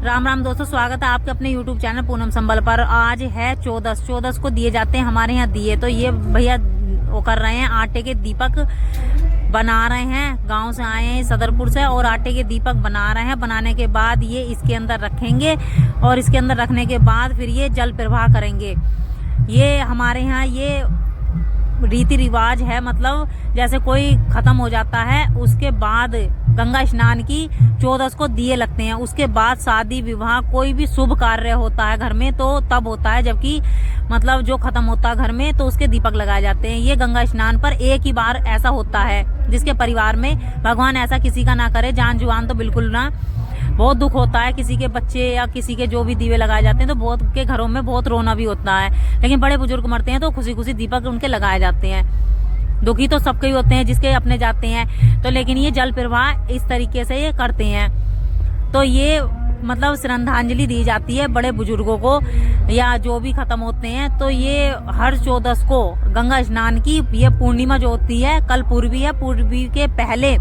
राम राम दोस्तों, स्वागत है आपके अपने YouTube चैनल पूनम संबल पर। आज है 14 को दिए जाते हैं हमारे यहाँ दिए। तो ये भैया वो कर रहे हैं, आटे के दीपक बना रहे हैं। गांव से आए हैं सदरपुर से और आटे के दीपक बना रहे हैं। बनाने के बाद ये इसके अंदर रखेंगे और इसके अंदर रखने के बाद फिर ये जल प्रवाह करेंगे। ये हमारे यहाँ ये रीति रिवाज है, मतलब जैसे कोई खत्म हो जाता है उसके बाद गंगा स्नान की 14 को दिए लगते हैं। उसके बाद शादी विवाह कोई भी शुभ कार्य होता है घर में तो तब होता है, जबकि मतलब जो खत्म होता है घर में तो उसके दीपक लगाए जाते हैं। ये गंगा स्नान पर एक ही बार ऐसा होता है जिसके परिवार में, भगवान ऐसा किसी का ना करे, जान जुआन तो बिल्कुल ना। बहुत दुख होता है किसी के बच्चे या किसी के जो भी दीवे लगाए जाते हैं तो बहुत के घरों में बहुत रोना भी होता है। लेकिन बड़े बुजुर्ग मरते हैं तो खुशी खुशी दीपक उनके लगाए जाते हैं। दुखी तो सबके ही होते हैं जिसके अपने जाते हैं तो, लेकिन ये जल प्रवाह इस तरीके से ये करते हैं। तो ये मतलब श्रद्धांजलि दी जाती है बड़े बुजुर्गों को या जो भी खत्म होते हैं। तो ये हर 14 को गंगा स्नान की ये पूर्णिमा जो होती है, कल पूर्वी है, पूर्वी के पहले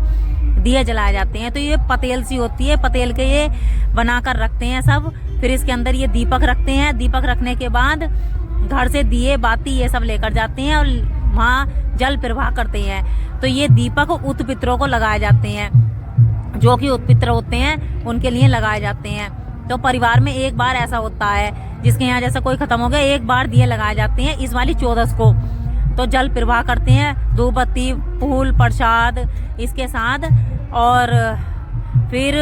दिए जलाए जाते हैं। तो ये पतेल सी होती है, पतेल के ये बनाकर रखते हैं सब। फिर इसके अंदर ये दीपक रखते हैं। दीपक रखने के बाद घर से दिए बाती ये सब लेकर जाते हैं और वहाँ जल प्रवाह करते हैं। तो ये दीपक उत पितरों को लगाए जाते हैं, जो कि उत पितर होते हैं उनके लिए लगाए जाते हैं। तो परिवार में एक बार ऐसा होता है जिसके यहाँ जैसे कोई खत्म हो गया, एक बार दिए लगाए जाते हैं इस वाली 14 को। तो जल प्रवाह करते हैं, धूप बत्ती फूल प्रसाद इसके साथ, और फिर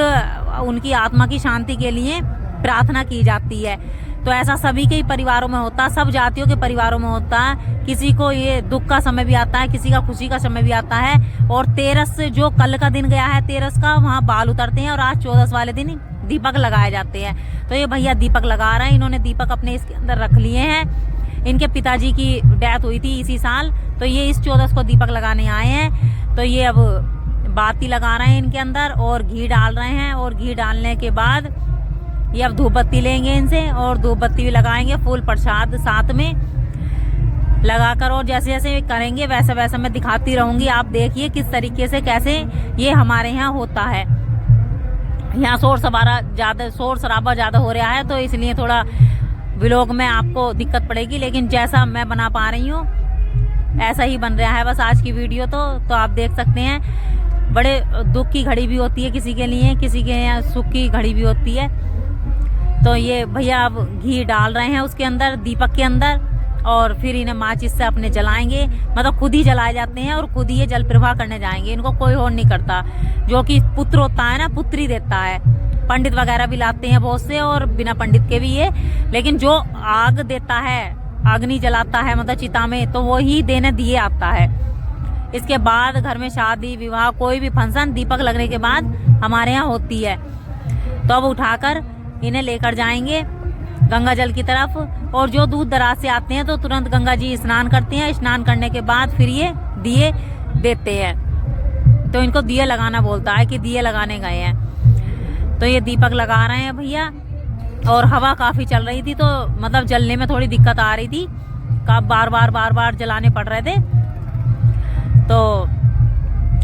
उनकी आत्मा की शांति के लिए प्रार्थना की जाती है। तो ऐसा सभी के ही परिवारों में होता है, सब जातियों के परिवारों में होता है। किसी को ये दुख का समय भी आता है, किसी का खुशी का समय भी आता है। और 13 जो कल का दिन गया है 13 का, वहाँ बाल उतरते हैं और आज 14 वाले दिन दीपक लगाए जाते हैं। तो ये भैया दीपक लगा रहे हैं, इन्होंने दीपक अपने इसके अंदर रख लिए हैं। इनके पिताजी की डेथ हुई थी इसी साल, तो ये इस 14 को दीपक लगाने आए हैं। तो ये अब बाती लगा रहे हैं इनके अंदर और घी डाल रहे हैं। और घी डालने के बाद ये अब धूप बत्ती लेंगे इनसे और धूप बत्ती भी लगाएंगे, फूल प्रसाद साथ में लगाकर। और जैसे जैसे करेंगे वैसे वैसे मैं दिखाती रहूंगी, आप देखिए किस तरीके से कैसे ये हमारे यहाँ होता है। यहाँ शोर शराबा ज्यादा हो रहा है तो इसलिए थोड़ा व्लॉग में आपको दिक्कत पड़ेगी, लेकिन जैसा मैं बना पा रही हूँ ऐसा ही बन रहा है बस आज की वीडियो। तो आप देख सकते हैं बड़े दुख की घड़ी भी होती है किसी के लिए, किसी के यहाँ सुख की घड़ी भी होती है। तो ये भैया अब घी डाल रहे हैं उसके अंदर, दीपक के अंदर, और फिर इन्हें माचिस से अपने जलाएंगे। मतलब खुद ही जलाए जाते हैं और खुद ही ये जल प्रवाह करने जाएंगे। इनको कोई और नहीं करता। जो कि पुत्र होता है ना, पुत्री देता है। पंडित वगैरह भी लाते हैं बहुत से और बिना पंडित के भी ये, लेकिन जो आग देता है, अग्नि जलाता है मतलब चिता में, तो वो ही देने दिए आता है। इसके बाद घर में शादी विवाह कोई भी फंक्शन दीपक लगने के बाद हमारे यहाँ होती है। तो अब उठाकर इन्हें लेकर जाएंगे गंगा जल की तरफ। और जो दूर दराज से आते हैं तो तुरंत गंगा जी स्नान करते हैं। स्नान करने के बाद फिर ये दिए देते हैं। तो इनको दिए लगाना बोलता है कि दिए लगाने गए हैं। तो ये दीपक लगा रहे हैं भैया। और हवा काफी चल रही थी तो मतलब जलने में थोड़ी दिक्कत आ रही थी, बार बार जलाने पड़ रहे थे। तो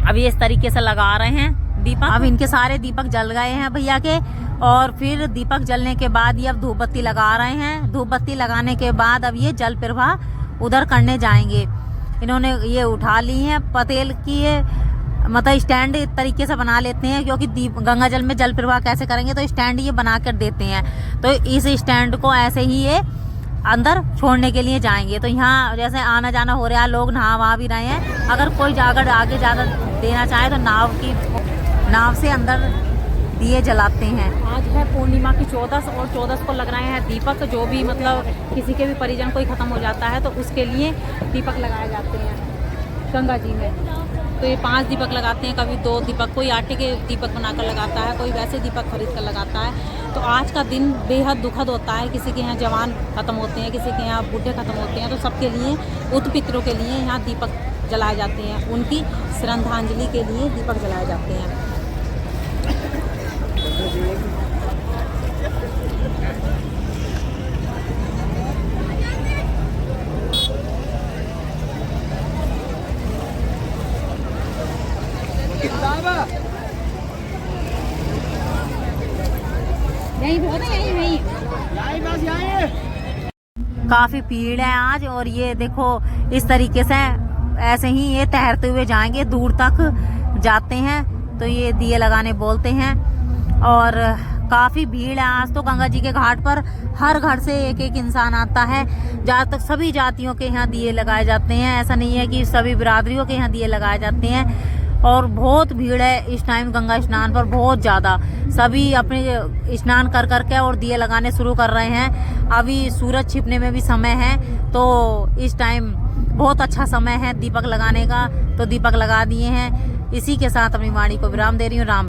अभी इस तरीके से लगा रहे हैं दीपक। अब इनके सारे दीपक जल गए हैं भैया के। और फिर दीपक जलने के बाद ये अब धूप बत्ती लगा रहे हैं। धूप बत्ती लगाने के बाद अब ये जल प्रवाह उधर करने जाएंगे। इन्होंने ये उठा ली है पतेल की, ये मतलब स्टैंड इस तरीके से बना लेते हैं, क्योंकि गंगा जल में जल प्रवाह कैसे करेंगे तो स्टैंड ये बना कर देते हैं। तो इस स्टैंड को ऐसे ही ये अंदर छोड़ने के लिए जाएंगे। तो यहाँ जैसे आना जाना हो रहा है, लोग नहा वहा भी रहे हैं। अगर कोई अगर आगे ज़्यादा देना चाहे तो नाव से अंदर दिए जलाते हैं। आज है पूर्णिमा की 14 और 14 को लग रहे हैं दीपक। जो भी मतलब किसी के भी परिजन कोई खत्म हो जाता है तो उसके लिए दीपक लगाए जाते हैं गंगा जी में। तो ये 5 दीपक लगाते हैं, कभी 2 दीपक, कोई आटे के दीपक बनाकर लगाता है, कोई वैसे दीपक खरीद कर लगाता है। तो आज का दिन बेहद दुखद होता है। किसी के यहाँ जवान खत्म होते हैं, किसी के यहाँ बूढ़े खत्म होते हैं, तो सबके लिए उत पितरों के लिए यहाँ दीपक जलाए जाते हैं। उनकी श्रद्धांजलि के लिए दीपक जलाए जाते हैं। काफी भीड़ है आज। और ये देखो इस तरीके से ऐसे ही ये तैरते हुए जाएंगे, दूर तक जाते हैं तो ये दिए लगाने बोलते हैं। और काफी भीड़ है आज तो गंगा जी के घाट पर। हर घर से एक एक इंसान आता है। जहाँ तक सभी जातियों के यहाँ दिए लगाए जाते हैं, ऐसा नहीं है कि सभी बिरादरियों के यहाँ दिए लगाए जाते हैं। और बहुत भीड़ है इस टाइम गंगा स्नान पर, बहुत ज्यादा। सभी अपने स्नान कर करके और दिए लगाने शुरू कर रहे हैं। अभी सूरज छिपने में भी समय है, तो इस टाइम बहुत अच्छा समय है दीपक लगाने का, तो दीपक लगा दिए हैं। इसी के साथ अपनी वाणी को विराम दे रही हूँ। राम।